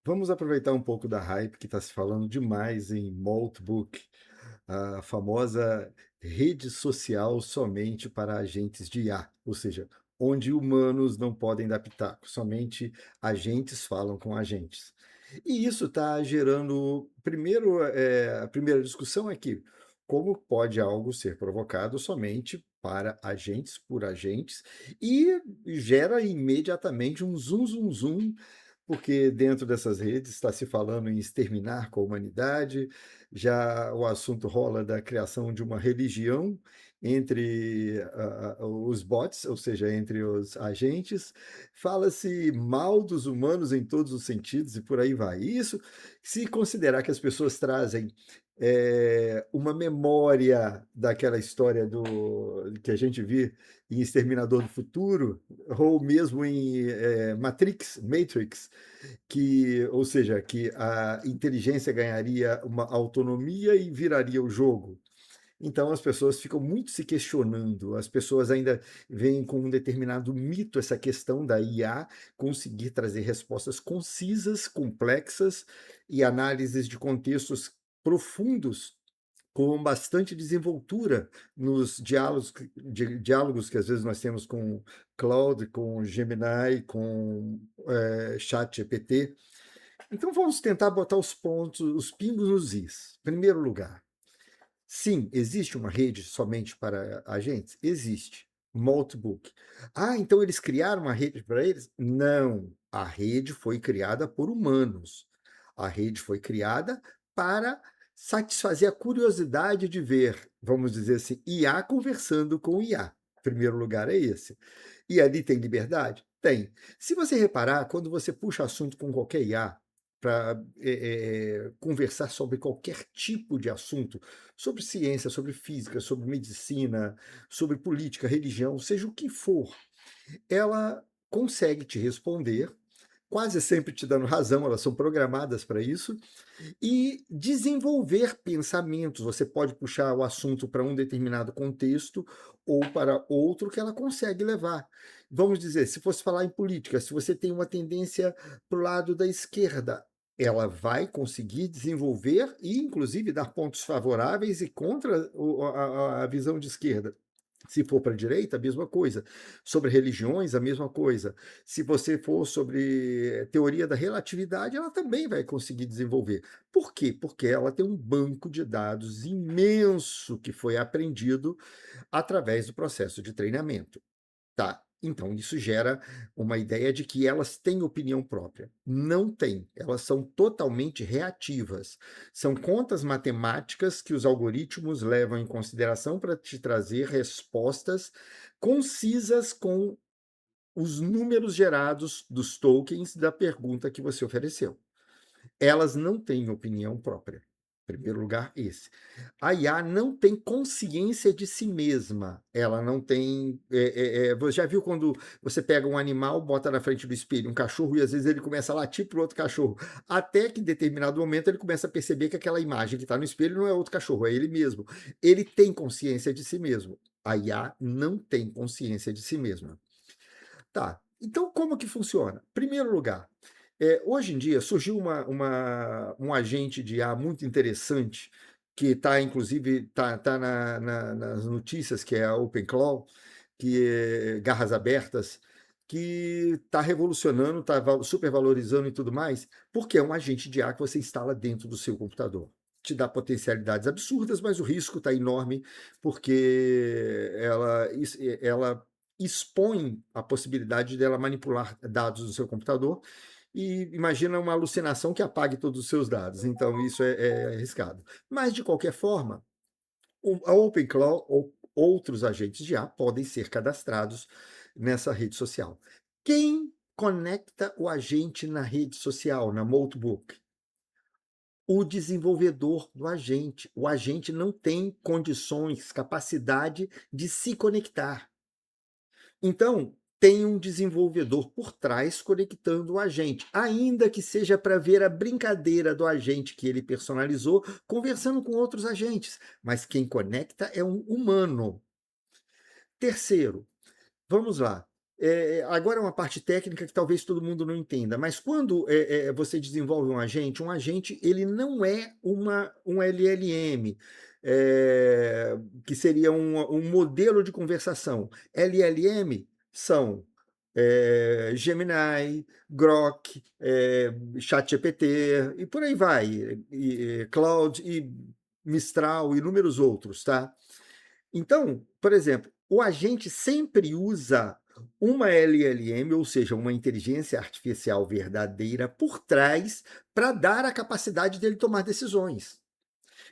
Vamos aproveitar um pouco da hype que está se falando demais em Moltbook, a famosa rede social somente para agentes de IA, ou seja, onde humanos não podem dar pitaco, somente agentes falam com agentes. E isso está gerando, primeiro, a primeira discussão é que como pode algo ser provocado somente para agentes por agentes e gera imediatamente um zum zum zum porque dentro dessas redes está se falando em exterminar com a humanidade, já o assunto rola da criação de uma religião entre os bots, ou seja, entre os agentes, fala-se mal dos humanos em todos os sentidos e por aí vai. E isso, se considerar que as pessoas trazem uma memória daquela história do que a gente viu em Exterminador do Futuro, ou mesmo em Matrix, que, ou seja, que a inteligência ganharia uma autonomia e viraria o jogo. Então as pessoas ficam muito se questionando, as pessoas ainda veem com um determinado mito essa questão da IA conseguir trazer respostas concisas, complexas e análises de contextos profundos com bastante desenvoltura nos diálogos que às vezes nós temos com Claude, com Gemini, com ChatGPT. Então vamos tentar botar os pontos, os pingos nos is. Primeiro lugar, sim, existe uma rede somente para agentes? Existe. Maltbook. Ah, então eles criaram uma rede para eles? Não. A rede foi criada por humanos. A rede foi criada para satisfazer a curiosidade de ver, vamos dizer assim, IA conversando com IA. Primeiro lugar é esse. E ali tem liberdade? Tem. Se você reparar, quando você puxa assunto com qualquer IA, para conversar sobre qualquer tipo de assunto, sobre ciência, sobre física, sobre medicina, sobre política, religião, seja o que for, ela consegue te responder, quase sempre te dando razão, elas são programadas para isso, e desenvolver pensamentos. Você pode puxar o assunto para um determinado contexto ou para outro que ela consegue levar. Vamos dizer, se fosse falar em política, se você tem uma tendência para o lado da esquerda, ela vai conseguir desenvolver e, inclusive, dar pontos favoráveis e contra a visão de esquerda. Se for para a direita, a mesma coisa. Sobre religiões, a mesma coisa. Se você for sobre teoria da relatividade, ela também vai conseguir desenvolver. Por quê? Porque ela tem um banco de dados imenso que foi aprendido através do processo de treinamento. Tá, então isso gera uma ideia de que elas têm opinião própria. Não têm, elas são totalmente reativas. São contas matemáticas que os algoritmos levam em consideração para te trazer respostas concisas com os números gerados dos tokens da pergunta que você ofereceu. Elas não têm opinião própria. Em primeiro lugar, esse. A IA não tem consciência de si mesma. Ela não tem. Você já viu quando você pega um animal, bota na frente do espelho, um cachorro, e às vezes ele começa a latir para o outro cachorro, até que em determinado momento ele começa a perceber que aquela imagem que está no espelho não é outro cachorro, é ele mesmo. Ele tem consciência de si mesmo. A IA não tem consciência de si mesma. Tá. Então, como que funciona? Primeiro lugar, hoje em dia surgiu um agente de IA muito interessante, que está, inclusive, tá nas notícias, que é a OpenClaw, que é garras abertas, que está revolucionando, está supervalorizando e tudo mais, porque é um agente de IA que você instala dentro do seu computador. Te dá potencialidades absurdas, mas o risco está enorme, porque ela expõe a possibilidade dela manipular dados do seu computador e imagina uma alucinação que apague todos os seus dados. Então, isso é arriscado. Mas, de qualquer forma, a OpenClaw ou outros agentes de IA podem ser cadastrados nessa rede social. Quem conecta o agente na rede social, na Notebook? O desenvolvedor do agente. O agente não tem condições, capacidade de se conectar. Então, tem um desenvolvedor por trás conectando o agente, ainda que seja para ver a brincadeira do agente que ele personalizou, conversando com outros agentes. Mas quem conecta é um humano. Terceiro, vamos lá. agora é uma parte técnica que talvez todo mundo não entenda, mas quando você desenvolve um agente ele não é um LLM, que seria um modelo de conversação. LLM são Gemini, Grok, ChatGPT e por aí vai, Claude e Mistral e inúmeros outros, tá? Então, por exemplo, o agente sempre usa uma LLM, ou seja, uma inteligência artificial verdadeira, por trás para dar a capacidade dele tomar decisões.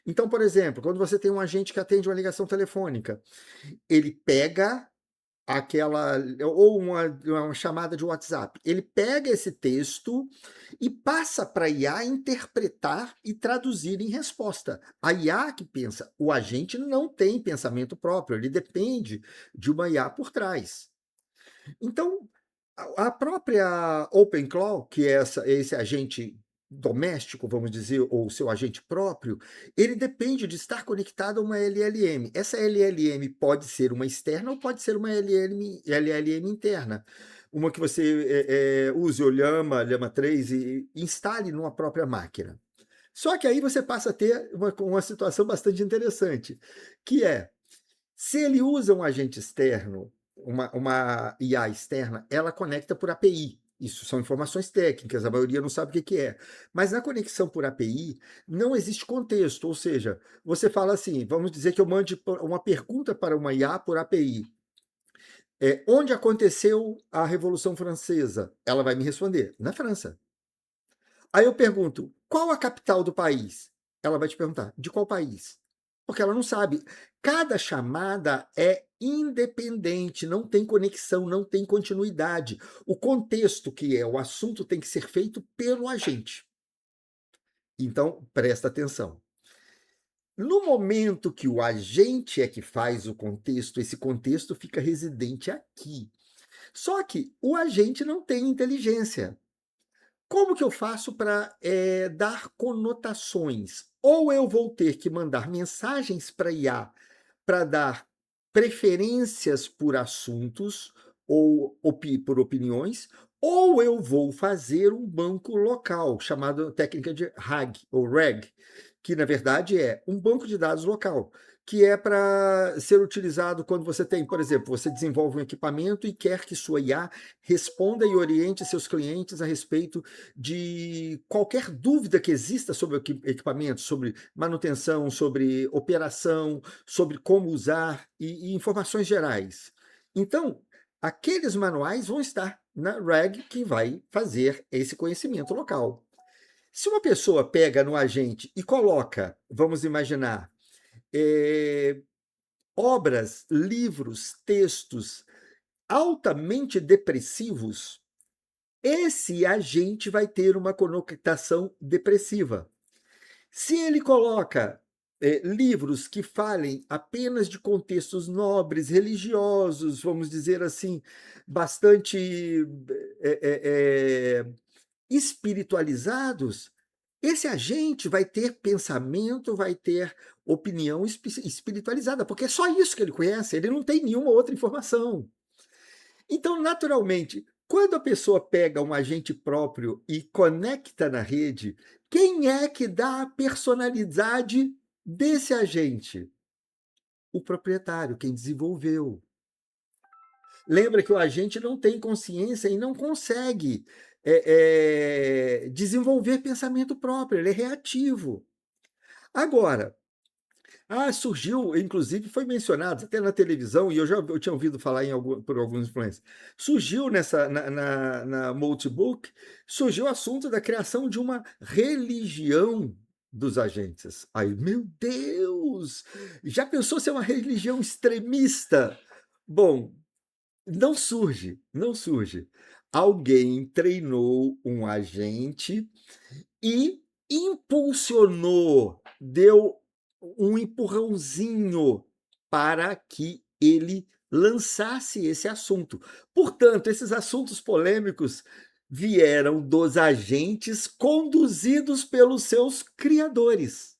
Então, por exemplo, quando você tem um agente que atende uma ligação telefônica, ele pega aquela ou uma chamada de WhatsApp. Ele pega esse texto e passa para a IA interpretar e traduzir em resposta. A IA que pensa, o agente não tem pensamento próprio, ele depende de uma IA por trás. Então, a própria OpenClaw, que é esse agente doméstico, vamos dizer, ou seu agente próprio, ele depende de estar conectado a uma LLM. Essa LLM pode ser uma externa ou pode ser uma LLM interna. Uma que você use o Llama 3 e instale numa própria máquina. Só que aí você passa a ter uma situação bastante interessante, que é, se ele usa um agente externo, uma IA externa, ela conecta por API. Isso são informações técnicas, a maioria não sabe o que é. Mas na conexão por API, não existe contexto, ou seja, você fala assim, vamos dizer que eu mande uma pergunta para uma IA por API. Onde aconteceu a Revolução Francesa? Ela vai me responder, na França. Aí eu pergunto, qual a capital do país? Ela vai te perguntar, de qual país? Porque ela não sabe. Cada chamada é independente, não tem conexão, não tem continuidade. O contexto que é o assunto tem que ser feito pelo agente. Então, presta atenção. No momento que o agente é que faz o contexto, esse contexto fica residente aqui. Só que o agente não tem inteligência. Como que eu faço para dar conotações? Ou eu vou ter que mandar mensagens para IA para dar preferências por assuntos ou por opiniões, ou eu vou fazer um banco local, chamado técnica de RAG, ou RAG, que na verdade é um banco de dados local, que é para ser utilizado quando você tem, por exemplo, você desenvolve um equipamento e quer que sua IA responda e oriente seus clientes a respeito de qualquer dúvida que exista sobre o equipamento, sobre manutenção, sobre operação, sobre como usar e informações gerais. Então, aqueles manuais vão estar na RAG que vai fazer esse conhecimento local. Se uma pessoa pega no agente e coloca, vamos imaginar, obras, livros, textos altamente depressivos, esse agente vai ter uma conotação depressiva. Se ele coloca livros que falem apenas de contextos nobres, religiosos, vamos dizer assim, bastante espiritualizados, esse agente vai ter pensamento, vai ter opinião espiritualizada, porque é só isso que ele conhece, ele não tem nenhuma outra informação. Então, naturalmente, quando a pessoa pega um agente próprio e conecta na rede, quem é que dá a personalidade desse agente? O proprietário, quem desenvolveu. Lembra que o agente não tem consciência e não consegue desenvolver pensamento próprio, ele é reativo. Agora, surgiu, inclusive foi mencionado até na televisão, e eu tinha ouvido falar por alguns influencers, surgiu na Multibook, surgiu o assunto da criação de uma religião dos agentes. Aí, meu Deus! Já pensou ser uma religião extremista? Bom, não surge, não surge. Alguém treinou um agente e impulsionou, deu um empurrãozinho para que ele lançasse esse assunto. Portanto, esses assuntos polêmicos vieram dos agentes conduzidos pelos seus criadores.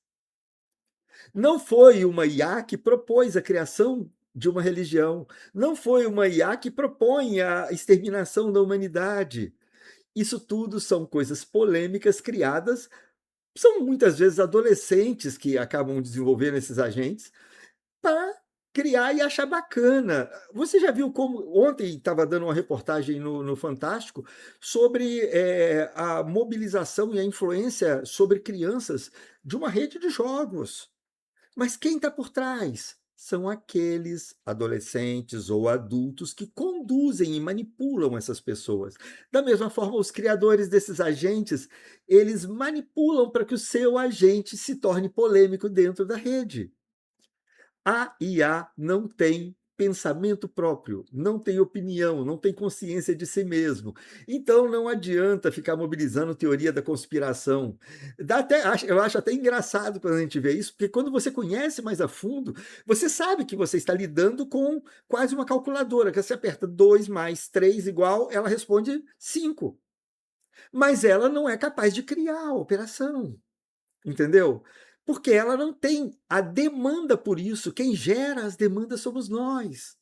Não foi uma IA que propôs a criação de uma religião, não foi uma IA que propõe a exterminação da humanidade. Isso tudo são coisas polêmicas criadas, são muitas vezes adolescentes que acabam desenvolvendo esses agentes para criar e achar bacana. Você já viu como ontem estava dando uma reportagem no Fantástico sobre, a mobilização e a influência sobre crianças de uma rede de jogos. Mas quem está por trás? São aqueles adolescentes ou adultos que conduzem e manipulam essas pessoas. Da mesma forma, os criadores desses agentes, eles manipulam para que o seu agente se torne polêmico dentro da rede. A IA não tem pensamento próprio, não tem opinião, não tem consciência de si mesmo. Então não adianta ficar mobilizando teoria da conspiração. Eu acho até engraçado quando a gente vê isso, porque quando você conhece mais a fundo, você sabe que você está lidando com quase uma calculadora, que você aperta 2 mais 3 igual, ela responde 5. Mas ela não é capaz de criar a operação. Entendeu? Porque ela não tem a demanda por isso, quem gera as demandas somos nós.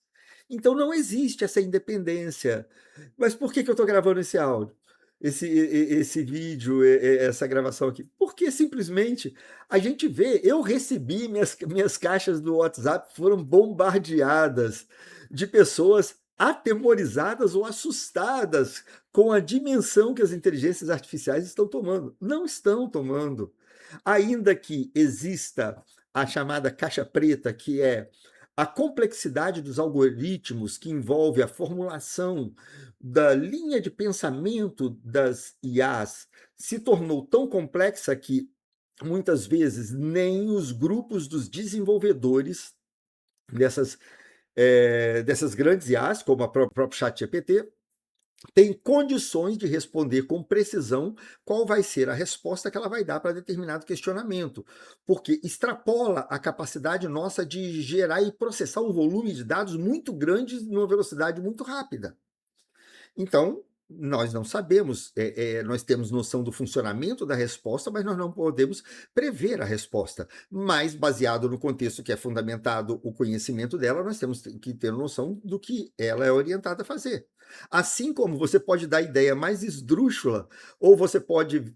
Então não existe essa independência. Mas por que eu estou gravando esse áudio? Esse vídeo, essa gravação aqui? Porque simplesmente a gente vê, eu recebi, minhas caixas do WhatsApp foram bombardeadas de pessoas atemorizadas ou assustadas com a dimensão que as inteligências artificiais estão tomando. Não estão tomando. Ainda que exista a chamada caixa preta, que é a complexidade dos algoritmos que envolve a formulação da linha de pensamento das IAs se tornou tão complexa que muitas vezes nem os grupos dos desenvolvedores dessas, dessas grandes IAs, como a própria ChatGPT, tem condições de responder com precisão qual vai ser a resposta que ela vai dar para determinado questionamento, porque extrapola a capacidade nossa de gerar e processar um volume de dados muito grande numa velocidade muito rápida. Então, nós não sabemos, nós temos noção do funcionamento da resposta, mas nós não podemos prever a resposta. Mas, baseado no contexto que é fundamentado o conhecimento dela, nós temos que ter noção do que ela é orientada a fazer. Assim como você pode dar a ideia mais esdrúxula, ou você pode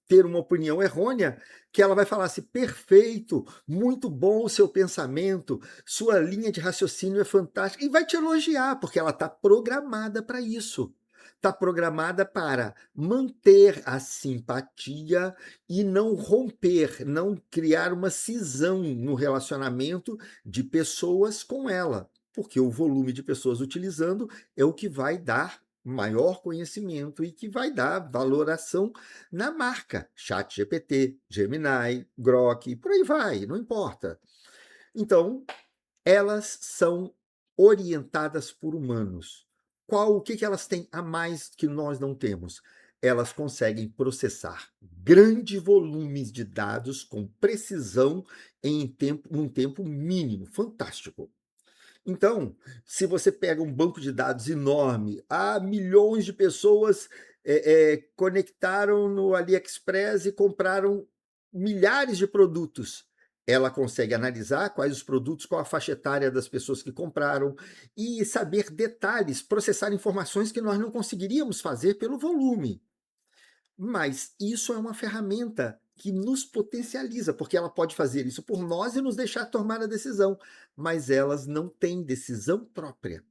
ter uma opinião errônea, que ela vai falar assim: perfeito, muito bom o seu pensamento, sua linha de raciocínio é fantástica, e vai te elogiar, porque ela está programada para isso. Está programada para manter a simpatia e não romper, não criar uma cisão no relacionamento de pessoas com ela, porque o volume de pessoas utilizando é o que vai dar maior conhecimento e que vai dar valoração na marca. ChatGPT, Gemini, Grok, por aí vai, não importa. Então, elas são orientadas por humanos. O que elas têm a mais que nós não temos? Elas conseguem processar grandes volumes de dados com precisão num tempo mínimo. Fantástico. Então, se você pega um banco de dados enorme, milhões de pessoas conectaram no AliExpress e compraram milhares de produtos. Ela consegue analisar quais os produtos, qual a faixa etária das pessoas que compraram e saber detalhes, processar informações que nós não conseguiríamos fazer pelo volume. Mas isso é uma ferramenta que nos potencializa, porque ela pode fazer isso por nós e nos deixar tomar a decisão, mas elas não têm decisão própria.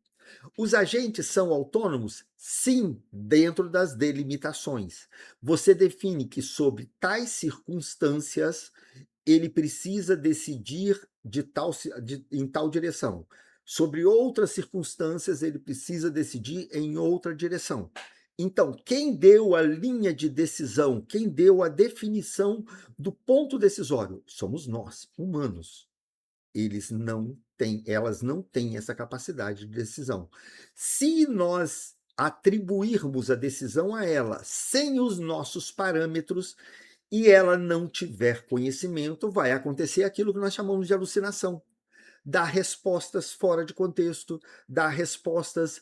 Os agentes são autônomos? Sim, dentro das delimitações. Você define que, sob tais circunstâncias, ele precisa decidir em tal direção. Sobre outras circunstâncias, ele precisa decidir em outra direção. Então, quem deu a linha de decisão, quem deu a definição do ponto decisório? Somos nós, humanos. Elas não têm essa capacidade de decisão. Se nós atribuirmos a decisão a ela sem os nossos parâmetros e ela não tiver conhecimento, vai acontecer aquilo que nós chamamos de alucinação. Dar respostas fora de contexto, dar respostas,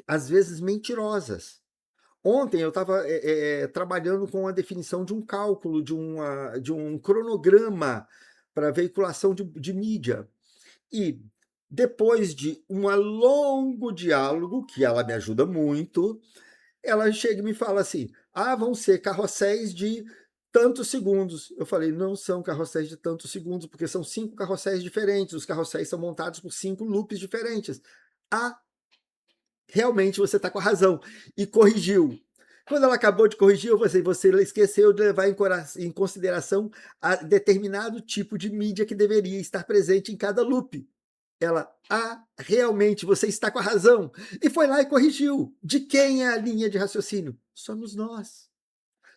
às vezes, mentirosas. Ontem eu estava trabalhando com a definição de um cálculo, de um cronograma para veiculação de mídia. E depois de um longo diálogo, que ela me ajuda muito, ela chega e me fala assim: "Ah, vão ser carrosséis de tantos segundos". Eu falei: "Não são carrosséis de tantos segundos, porque são 5 carrosséis diferentes, os carrosséis são montados por 5 loops diferentes". "Ah, realmente você está com a razão", e corrigiu. Quando ela acabou de corrigir, eu falei assim: "Você esqueceu de levar em consideração a determinado tipo de mídia que deveria estar presente em cada loop". Ela: "Ah, realmente você está com a razão", e foi lá e corrigiu. De quem é a linha de raciocínio? Somos nós.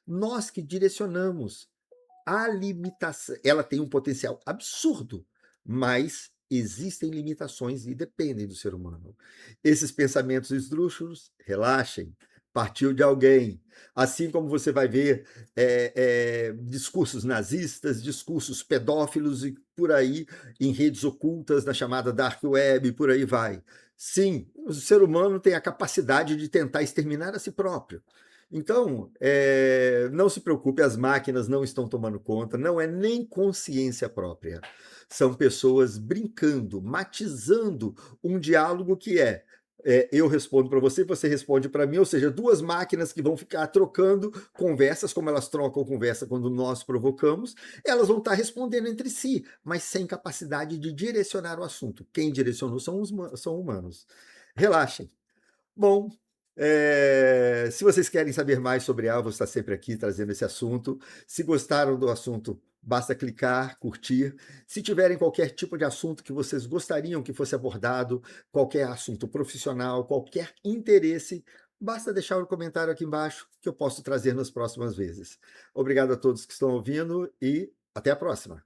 Nós que direcionamos. A limitação, ela tem um potencial absurdo, mas existem limitações e dependem do ser humano. Esses pensamentos esdrúxulos, relaxem, partiu de alguém. Assim como você vai ver discursos nazistas, discursos pedófilos e por aí, em redes ocultas, na chamada dark web, por aí vai. Sim, o ser humano tem a capacidade de tentar exterminar a si próprio. Então, não se preocupe, as máquinas não estão tomando conta, não é nem consciência própria. São pessoas brincando, matizando um diálogo que eu respondo para você, você responde para mim, ou seja, duas máquinas que vão ficar trocando conversas, como elas trocam conversa quando nós provocamos, elas vão estar respondendo entre si, mas sem capacidade de direcionar o assunto. Quem direcionou são humanos. Relaxem. Bom, se vocês querem saber mais sobre a, eu vou estar sempre aqui trazendo esse assunto. Se gostaram do assunto, basta clicar, curtir. Se tiverem qualquer tipo de assunto que vocês gostariam que fosse abordado, qualquer assunto profissional, qualquer interesse, basta deixar um comentário aqui embaixo que eu posso trazer nas próximas vezes. Obrigado a todos que estão ouvindo e até a próxima.